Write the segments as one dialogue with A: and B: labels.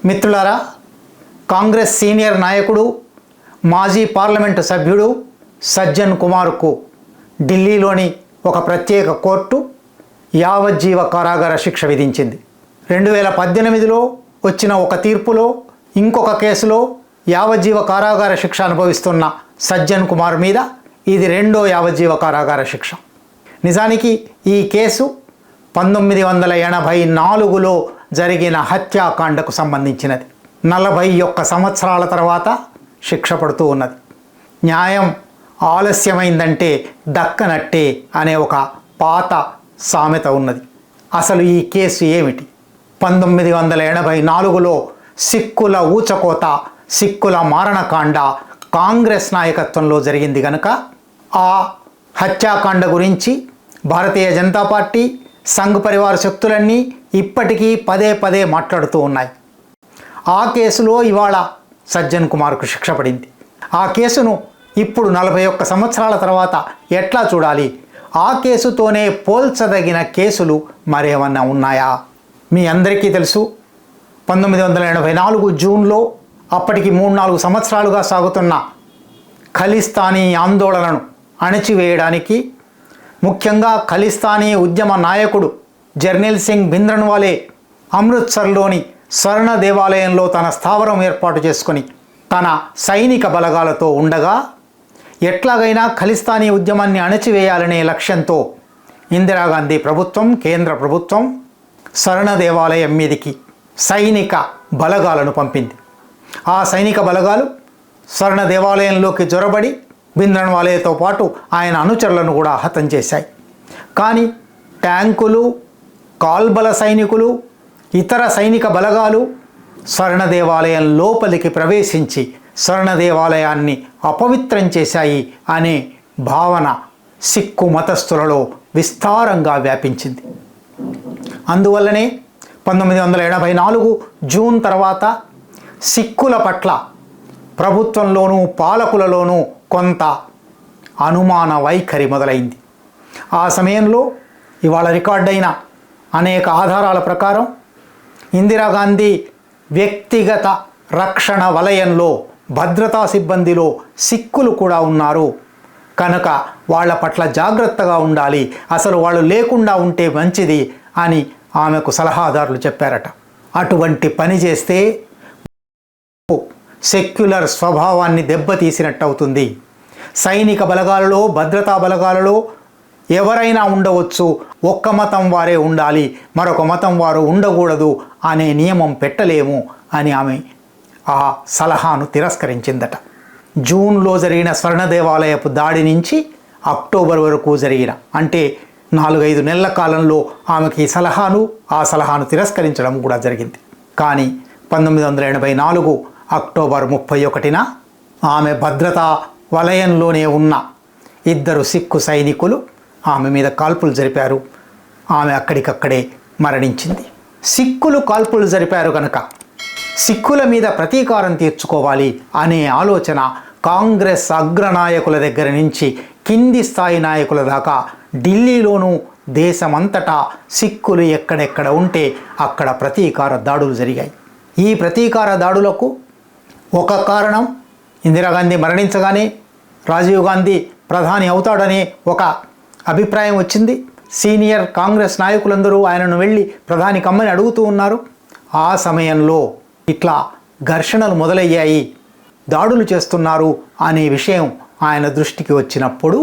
A: మిత్రులారా, కాంగ్రెస్ సీనియర్ నాయకుడు మాజీ పార్లమెంటు సభ్యుడు సజ్జన్ కుమార్కు ఢిల్లీలోని ఒక ప్రత్యేక కోర్టు యావజ్జీవ కారాగార శిక్ష విధించింది. 2018లో వచ్చిన ఒక తీర్పులో ఇంకొక కేసులో యావజ్జీవ కారాగార శిక్ష అనుభవిస్తున్న సజ్జన్ కుమార్ మీద ఇది రెండో యావజ్జీవ కారాగార శిక్ష. నిజానికి ఈ కేసు 1984లో జరిగిన హత్యాకాండకు సంబంధించినది. 41 సంవత్సరాల తర్వాత శిక్ష పడుతూ ఉన్నది. న్యాయం ఆలస్యమైందంటే దక్కనట్టే అనే ఒక పాత సామెత ఉన్నది. అసలు ఈ కేసు ఏమిటి? 1984లో సిక్కుల ఊచకోత, సిక్కుల మారణకాండ కాంగ్రెస్ నాయకత్వంలో జరిగింది కనుక ఆ హత్యాకాండ గురించి భారతీయ జనతా పార్టీ, సంఘ్ పరివార్ శక్తులన్నీ ఇప్పటికీ పదే పదే మాట్లాడుతూ ఉన్నాయి. ఆ కేసులో ఇవాళ సజ్జన్ కుమార్కు శిక్ష పడింది. ఆ కేసును ఇప్పుడు 41 సంవత్సరాల తర్వాత ఎట్లా చూడాలి? ఆ కేసుతోనే పోల్చదగిన కేసులు మరేమన్నా ఉన్నాయా? మీ అందరికీ తెలుసు, 1984 జూన్లో అప్పటికి 3-4 సంవత్సరాలుగా సాగుతున్న ఖలిస్తానీ ఆందోళనను అణచివేయడానికి, ముఖ్యంగా ఖలిస్తానీ ఉద్యమ నాయకుడు జర్నైల్ సింగ్ భింద్రన్వాలే అమృత్సర్లోని స్వర్ణ దేవాలయంలో తన స్థావరం ఏర్పాటు చేసుకొని తన సైనిక బలగాలతో ఉండగా, ఎట్లాగైనా ఖలిస్తానీ ఉద్యమాన్ని అణచివేయాలనే లక్ష్యంతో ఇందిరాగాంధీ ప్రభుత్వం, కేంద్ర ప్రభుత్వం స్వర్ణ దేవాలయం మీదికి సైనిక బలగాలను పంపింది. ఆ సైనిక బలగాలు స్వర్ణ దేవాలయంలోకి జొరబడి భింద్రన్వాలేతో పాటు ఆయన అనుచరులను కూడా హతం చేశాయి. కానీ ట్యాంకులు, కాల్బల సైనికులు, ఇతర సైనిక బలగాలు స్వర్ణ దేవాలయం లోపలికి ప్రవేశించి స్వర్ణ దేవాలయాన్ని అపవిత్రం చేశాయి అనే భావన సిక్కు మతస్థులలో విస్తారంగా వ్యాపించింది. అందువల్లనే 1984 జూన్ తర్వాత సిక్కుల పట్ల ప్రభుత్వంలోనూ పాలకులలోనూ కొంత అనుమాన వైఖరి మొదలైంది. ఆ సమయంలో ఇవాళ రికార్డైన అనేక ఆధారాల ప్రకారం ఇందిరాగాంధీ వ్యక్తిగత రక్షణ వలయంలో భద్రతా సిబ్బందిలో సిక్కులు కూడా ఉన్నారు కనుక వాళ్ళ పట్ల జాగ్రత్తగా ఉండాలి, అసలు వాళ్ళు లేకుండా ఉంటే మంచిది అని ఆమెకు సలహాదారులు చెప్పారట. అటువంటి పని చేస్తే సెక్యులర్ స్వభావాన్ని దెబ్బతీసినట్టు అవుతుంది. సైనిక బలగాలలో, భద్రతా బలగాలలో ఎవరైనా ఉండవచ్చు, ఒక్క మతం వారే ఉండాలి, మరొక మతం వారు ఉండకూడదు అనే నియమం పెట్టలేము అని ఆమె ఆ సలహాను తిరస్కరించిందట. జూన్లో జరిగిన స్వర్ణ దేవాలయపు దాడి నుంచి అక్టోబర్ వరకు జరిగిన, అంటే 4-5 నెలల కాలంలో ఆమెకి ఆ సలహాను తిరస్కరించడం కూడా జరిగింది. కానీ 1984 అక్టోబర్ 31న ఆమె భద్రతా వలయంలోనే ఉన్న 2 సిక్కు సైనికులు ఆమె మీద కాల్పులు జరిపారు. ఆమె అక్కడికక్కడే మరణించింది. సిక్కులు కాల్పులు జరిపారు కనుక సిక్కుల మీద ప్రతీకారం తీర్చుకోవాలి అనే ఆలోచన కాంగ్రెస్ అగ్రనాయకుల దగ్గర నుంచి కింది స్థాయి నాయకుల దాకా ఢిల్లీలోనూ దేశమంతటా సిక్కులు ఎక్కడెక్కడ ఉంటే అక్కడ ప్రతీకార దాడులు జరిగాయి. ఈ ప్రతీకార దాడులకు ఒక కారణం, ఇందిరాగాంధీ మరణించగానే రాజీవ్ గాంధీ ప్రధాని అవుతాడనే ఒక అభిప్రాయం వచ్చింది. సీనియర్ కాంగ్రెస్ నాయకులందరూ ఆయనను వెళ్ళి ప్రధాని కమ్మని అడుగుతూ ఉన్నారు. ఆ సమయంలో ఇట్లా ఘర్షణలు మొదలయ్యాయి, దాడులు చేస్తున్నారు అనే విషయం ఆయన దృష్టికి వచ్చినప్పుడు,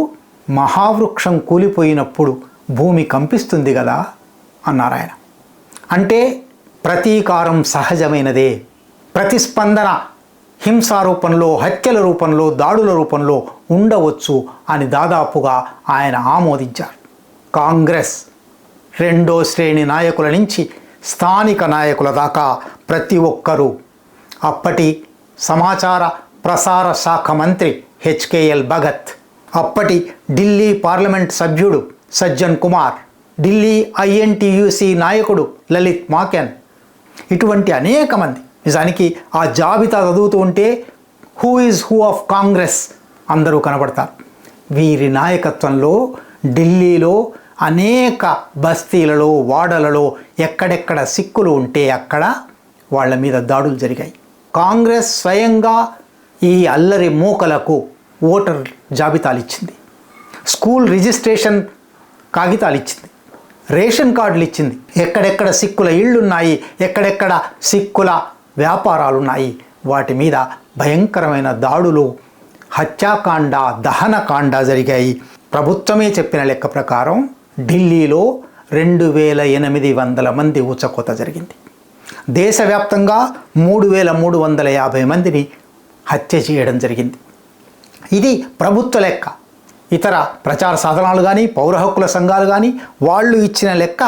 A: మహావృక్షం కూలిపోయినప్పుడు భూమి కంపిస్తుంది కదా అన్నారు ఆయన. అంటే ప్రతీకారం సహజమైనదే, ప్రతిస్పందన హింసా రూపంలో, హత్యల రూపంలో, దాడుల రూపంలో ఉండవచ్చు అని దాదాపుగా ఆయన ఆమోదించారు. కాంగ్రెస్ 2వ శ్రేణి నాయకుల నుంచి స్థానిక నాయకుల దాకా ప్రతి ఒక్కరూ, అప్పటి సమాచార ప్రసార శాఖ మంత్రి HKL భగత్, అప్పటి ఢిల్లీ పార్లమెంట్ సభ్యుడు సజ్జన్ కుమార్, ఢిల్లీ INTUC నాయకుడు లలిత్ మాకెన్, ఇటువంటి అనేక మంది, నిజానికి ఆ జాబితా చదువుతూ ఉంటే who is who of Congress అందరూ కనబడతారు. వీరి నాయకత్వంలో ఢిల్లీలో అనేక బస్తీలలో, వాడలలో ఎక్కడెక్కడ సిక్కులు ఉంటే అక్కడ వాళ్ళ మీద దాడులు జరిగాయి. కాంగ్రెస్ స్వయంగా ఈ అల్లరి మూకలకు ఓటర్ జాబితాలు ఇచ్చింది, స్కూల్ రిజిస్ట్రేషన్ కాగితాలు ఇచ్చింది, రేషన్ కార్డులు ఇచ్చింది. ఎక్కడెక్కడ సిక్కుల ఇళ్ళున్నాయి, ఎక్కడెక్కడ సిక్కుల వ్యాపారాలున్నాయి, వాటి మీద భయంకరమైన దాడులు, హత్యాకాండ, దహనకాండ జరిగాయి. ప్రభుత్వమే చెప్పిన లెక్క ప్రకారం ఢిల్లీలో 2800 మంది ఊచకోత జరిగింది. దేశవ్యాప్తంగా 3350 మందిని హత్య చేయడం జరిగింది. ఇది ప్రభుత్వ లెక్క. ఇతర ప్రచార సాధనాలు కానీ, పౌర హక్కుల సంఘాలు కానీ వాళ్ళు ఇచ్చిన లెక్క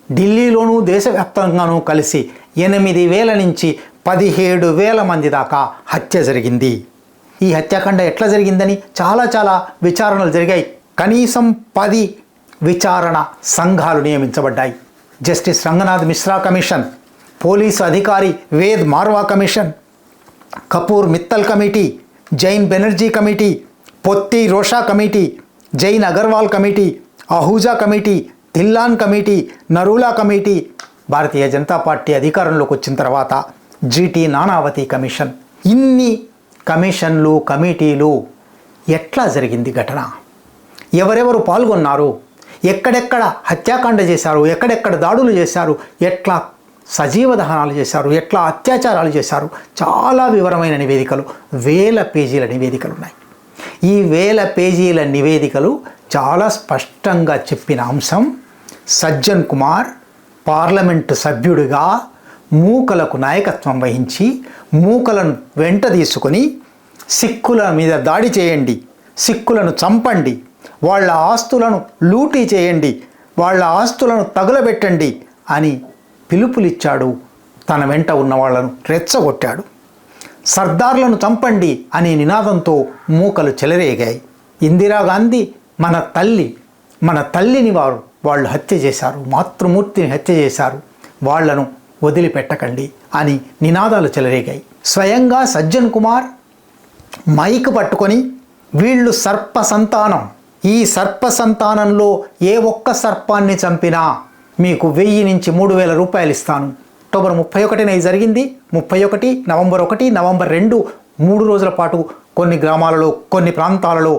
A: ఢిల్లీలోనూ దేశవ్యాప్తంగానూ కలిసి 8000 నుంచి 17,000 మంది దాకా హత్య జరిగింది. ఈ హత్యాకాండ ఎట్లా జరిగిందని చాలా విచారణలు జరిగాయి. కనీసం 10 విచారణ సంఘాలు నియమించబడ్డాయి. Justice Ranganath Mishra commission, police అధికారి Ved Marwah commission, Kapoor Mittal committee, Jain Banerjee committee, Potti Rosha committee, Jain Agarwal committee, Ahuja committee, Dhillon committee, Narula committee, Bharatiya Janata Party అధికారంలోకి వచ్చిన తర్వాత జీటీ నానావతి కమిషన్. ఇన్ని కమిషన్లు, కమిటీలు, ఎట్లా జరిగింది ఘటన, ఎవరెవరు పాల్గొన్నారు, ఎక్కడెక్కడ హత్యాకాండ చేశారు, ఎక్కడెక్కడ దాడులు చేశారు, ఎట్లా సజీవ దహనాలు చేశారు, ఎట్లా అత్యాచారాలు చేశారు, చాలా వివరమైన నివేదికలు, 1000 పేజీల నివేదికలు ఉన్నాయి. ఈ 1000 పేజీల నివేదికలు చాలా స్పష్టంగా చెప్పిన అంశం, సజ్జన్ కుమార్ పార్లమెంటు సభ్యుడిగా మూకలకు నాయకత్వం వహించి మూకలను వెంట తీసుకొని సిక్కుల మీద దాడి చేయండి, సిక్కులను చంపండి, వాళ్ళ ఆస్తులను లూటీ చేయండి, వాళ్ళ ఆస్తులను తగులబెట్టండి అని పిలుపులిచ్చాడు. తన వెంట ఉన్న వాళ్ళను రెచ్చగొట్టాడు. సర్దార్లను చంపండి అనే నినాదంతో మూకలు చెలరేగాయి. ఇందిరాగాంధీ మన తల్లిని వాళ్ళు హత్య చేశారు, మాతృమూర్తిని హత్య చేశారు, వాళ్లను వదిలిపెట్టకండి అని నినాదాలు చెలరేగాయి. స్వయంగా సజ్జన్ కుమార్ మైక్ పట్టుకొని వీళ్ళు సర్ప సంతానం, ఈ సర్ప సంతానంలో ఏ ఒక్క సర్పాన్ని చంపినా మీకు 1000 నుంచి 3000 రూపాయలు ఇస్తాను. అక్టోబర్ 31న ఇది జరిగింది. 31, నవంబర్ 1, నవంబర్ 2, 3 రోజుల పాటు కొన్ని గ్రామాలలో, కొన్ని ప్రాంతాలలో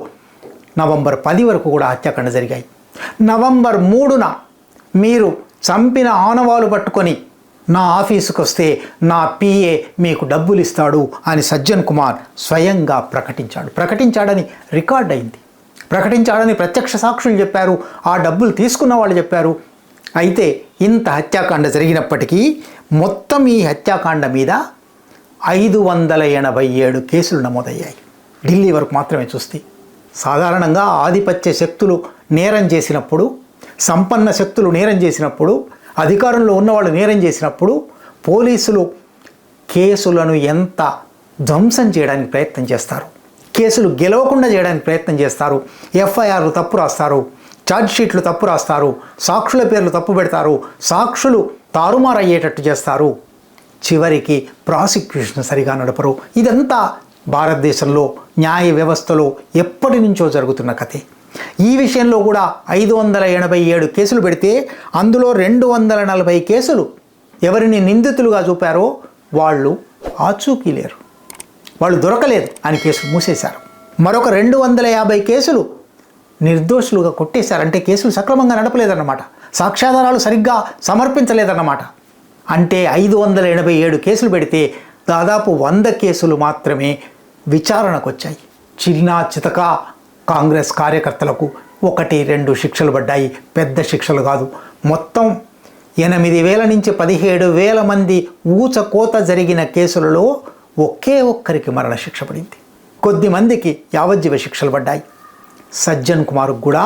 A: నవంబర్ 10 వరకు కూడా హత్యాకాండ జరిగాయి. నవంబర్ 3న మీరు చంపిన ఆనవాలు పట్టుకొని నా ఆఫీసుకు వస్తే నా పిఏ మీకు డబ్బులు ఇస్తాడు అని సజ్జన్ కుమార్ స్వయంగా ప్రకటించాడని రికార్డ్ అయింది. ప్రకటించాడని ప్రత్యక్ష సాక్షులు చెప్పారు, ఆ డబ్బులు తీసుకున్న వాళ్ళు చెప్పారు. అయితే ఇంత హత్యాకాండ జరిగినప్పటికీ మొత్తం ఈ హత్యాకాండ మీద 587 కేసులు నమోదయ్యాయి. ఢిల్లీ వరకు మాత్రమే చూస్తే. సాధారణంగా ఆధిపత్య శక్తులు నేరం చేసినప్పుడు, సంపన్న శక్తులు నేరం చేసినప్పుడు, అధికారంలో ఉన్నవాళ్ళు నేరం చేసినప్పుడు పోలీసులు కేసులను ఎంత ధ్వంసం చేయడానికి ప్రయత్నం చేస్తారు, కేసులు గెలవకుండా చేయడానికి ప్రయత్నం చేస్తారు. ఎఫ్ఐఆర్లు తప్పు రాస్తారు, ఛార్జ్షీట్లు తప్పు రాస్తారు, సాక్షుల పేర్లు తప్పు పెడతారు, సాక్షులు తారుమారు అయ్యేటట్టు చేస్తారు, చివరికి ప్రాసిక్యూషన్ సరిగా నడపరు. ఇదంతా భారతదేశంలో న్యాయ వ్యవస్థలో ఎప్పటి నుంచో జరుగుతున్న కథే. ఈ విషయంలో కూడా 587 కేసులు పెడితే అందులో 240 కేసులు ఎవరిని నిందితులుగా చూపారో వాళ్ళు ఆచూకీ లేరు, వాళ్ళు దొరకలేదు అని కేసులు మూసేశారు. మరొక 250 కేసులు నిర్దోషులుగా కొట్టేశారు. అంటే కేసులు సక్రమంగా నడపలేదన్నమాట, సాక్ష్యాధారాలు సరిగ్గా సమర్పించలేదన్నమాట. అంటే 587 కేసులు పెడితే దాదాపు 100 కేసులు మాత్రమే విచారణకు వచ్చాయి. చిన్నా చితక కాంగ్రెస్ కార్యకర్తలకు 1-2 శిక్షలు పడ్డాయి, పెద్ద శిక్షలు కాదు. మొత్తం 8000 నుంచి 17,000 మంది ఊచకోత జరిగిన కేసులలో ఒకే ఒక్కరికి మరణశిక్ష పడింది. కొద్ది మందికి యావజ్జీవ శిక్షలు పడ్డాయి. సజ్జన్ కుమార్కు కూడా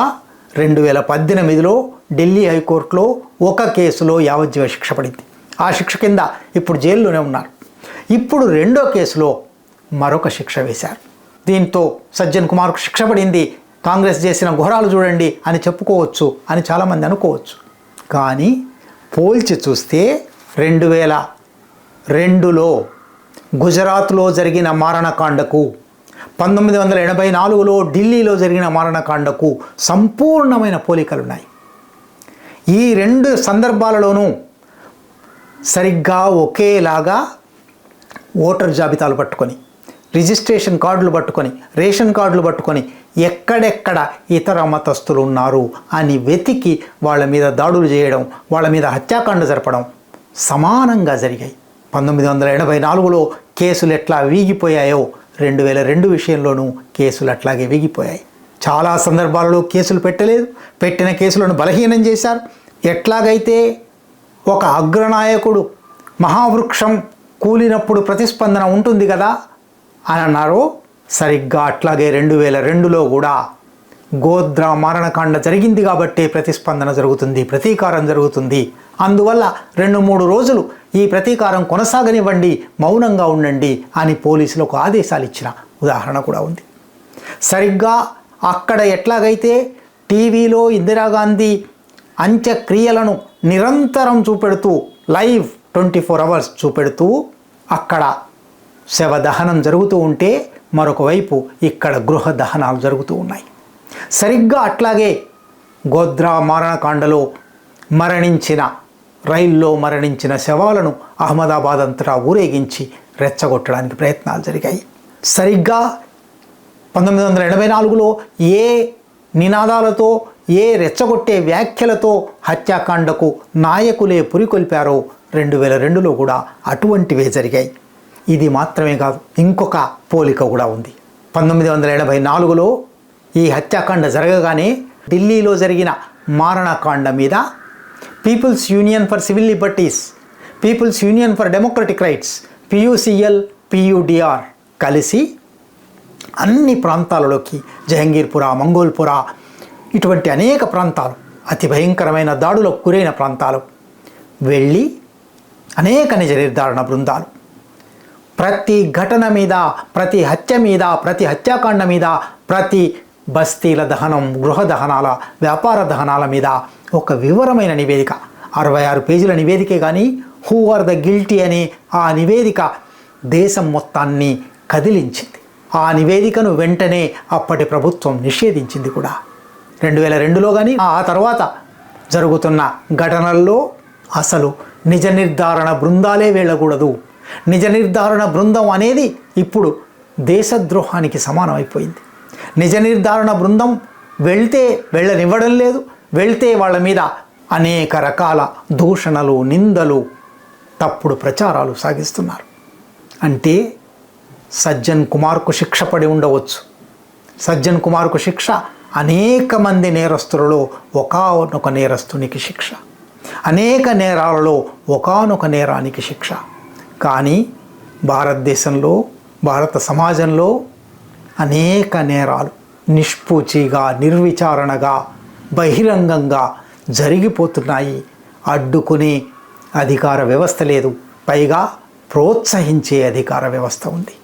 A: 2018లో ఢిల్లీ హైకోర్టులో ఒక కేసులో యావజ్జీవ శిక్ష పడింది. ఆ శిక్ష కింద ఇప్పుడు జైల్లోనే ఉన్నారు. ఇప్పుడు 2వ కేసులో మరొక శిక్ష వేశారు. దీంతో సజ్జన్ కుమార్కు శిక్ష పడింది, కాంగ్రెస్ చేసిన ఘోరాలు చూడండి అని చెప్పుకోవచ్చు అని చాలామంది అనుకోవచ్చు. కానీ పోల్చి చూస్తే 2002లో గుజరాత్లో జరిగిన మారణకాండకు, 1984లో ఢిల్లీలో జరిగిన మారణకాండకు సంపూర్ణమైన పోలికలున్నాయి. ఈ 2 సందర్భాలలోనూ సరిగ్గా ఒకేలాగా ఓటర్ జాబితాలు పట్టుకొని, రిజిస్ట్రేషన్ కార్డులు పట్టుకొని, రేషన్ కార్డులు పట్టుకొని ఎక్కడెక్కడ ఇతర మతస్థులు ఉన్నారు అని వెతికి వాళ్ళ మీద దాడులు చేయడం, వాళ్ళ మీద హత్యాకాండ జరపడం సమానంగా జరిగాయి. 1984లో కేసులు ఎట్లా వీగిపోయాయో 2002 విషయంలోనూ కేసులు అట్లాగే వీగిపోయాయి. చాలా సందర్భాలలో కేసులు పెట్టలేదు, పెట్టిన కేసులను బలహీనం చేశారు. ఎట్లాగైతే ఒక అగ్రనాయకుడు మహావృక్షం కూలినప్పుడు ప్రతిస్పందన ఉంటుంది కదా అని అన్నారో, సరిగ్గా అట్లాగే 2002లో కూడా గోద్రా మారణకాండ జరిగింది కాబట్టి ప్రతిస్పందన జరుగుతుంది, ప్రతీకారం జరుగుతుంది. అందువల్ల 2-3 రోజులు ఈ ప్రతీకారం కొనసాగనివ్వండి, మౌనంగా ఉండండి అని పోలీసులకు ఆదేశాలు ఇచ్చిన ఉదాహరణ కూడా ఉంది. సరిగ్గా అక్కడ ఎట్లాగైతే టీవీలో ఇందిరాగాంధీ అంత్యక్రియలను నిరంతరం చూపెడుతూ లైవ్ 24 hours చూపెడుతూ అక్కడ శవ దహనం జరుగుతూ ఉంటే, మరొక వైపు ఇక్కడ గృహ దహనాలు జరుగుతూ ఉన్నాయి. సరిగ్గా అట్లాగే గోద్రా మారణకాండలో మరణించిన, రైల్లో మరణించిన శవాలను అహ్మదాబాద్ అంతటా ఊరేగించి రెచ్చగొట్టడానికి ప్రయత్నాలు జరిగాయి. సరిగ్గా 1984లో ఏ నినాదాలతో, ఏ రెచ్చగొట్టే వ్యాఖ్యలతో హత్యాకాండకు నాయకులే పురికొల్పారో 2002లో కూడా అటువంటివే జరిగాయి. ఇది మాత్రమే కాదు, ఇంకొక పోలిక కూడా ఉంది. 1984లో ఈ హత్యాకాండ జరగగానే ఢిల్లీలో జరిగిన మారణకాండ మీద People's Union for Civil Liberties, People's Union for Democratic Rights, PUCL, PUDR కలిసి అన్ని ప్రాంతాలలోకి, జహంగీర్పుర, మంగోల్పుర ఇటువంటి అనేక ప్రాంతాలు, అతి భయంకరమైన దాడులకు గురైన ప్రాంతాలు వెళ్ళి అనేక నిజ నిర్ధారణ బృందాలు ప్రతి ఘటన మీద, ప్రతి హత్య మీద, ప్రతి హత్యాకాండ మీద, ప్రతి బస్తీల దహనం, గృహ దహనాల, వ్యాపార దహనాల మీద ఒక వివరమైన నివేదిక, 66 పేజీల నివేదికే కానీ హూ ఆర్ ద గిల్టీ అనే ఆ నివేదిక దేశం మొత్తాన్ని కదిలించింది. ఆ నివేదికను వెంటనే అప్పటి ప్రభుత్వం నిషేధించింది కూడా. 2002లో కానీ ఆ తర్వాత జరుగుతున్న ఘటనల్లో అసలు నిజ నిర్ధారణ బృందాలే వెళ్ళకూడదు, నిజ నిర్ధారణ బృందం అనేది ఇప్పుడు దేశద్రోహానికి సమానమైపోయింది. నిజ నిర్ధారణ బృందం వెళ్తే వెళ్ళనివ్వడం లేదు, వెళ్తే వాళ్ళ మీద అనేక రకాల దూషణలు, నిందలు, తప్పుడు ప్రచారాలు సాగిస్తున్నారు. అంటే సజ్జన్ కుమార్కు శిక్ష పడి ఉండవచ్చు. సజ్జన్ కుమార్కు శిక్ష అనేక మంది నేరస్తులలో ఒకానొక నేరస్తునికి శిక్ష, అనేక నేరాలలో ఒకానొక నేరానికి శిక్ష. కానీ భారతదేశంలో, భారత సమాజంలో అనేక నేరాలు నిష్పూచిగా, నిర్విచారణగా, బహిరంగంగా జరిగిపోతున్నాయి. అడ్డుకునే అధికార వ్యవస్థ లేదు, పైగా ప్రోత్సహించే అధికార వ్యవస్థ ఉంది.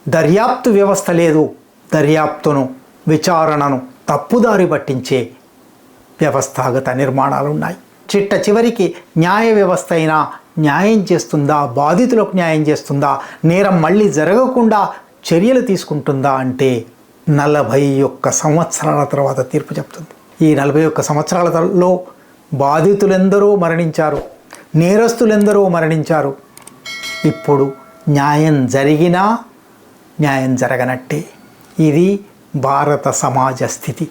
A: దర్యాప్తు వ్యవస్థ లేదు, దర్యాప్తును, విచారణను తప్పుదారి పట్టించే వ్యవస్థాగత నిర్మాణాలు ఉన్నాయి. చిట్ట చివరికి న్యాయ వ్యవస్థ అయినా న్యాయం చేస్తుందా, బాధితులకు న్యాయం చేస్తుందా, నేరం మళ్ళీ జరగకుండా చర్యలు తీసుకుంటుందా అంటే 41 సంవత్సరాల తర్వాత తీర్పు చెప్తుంది. ఈ 41 సంవత్సరాలలో బాధితులెందరో మరణించారు, నేరస్తులెందరో మరణించారు. ఇప్పుడు న్యాయం జరిగినా న్యాయం జరగనట్టే. ఇది భారత సమాజ స్థితి.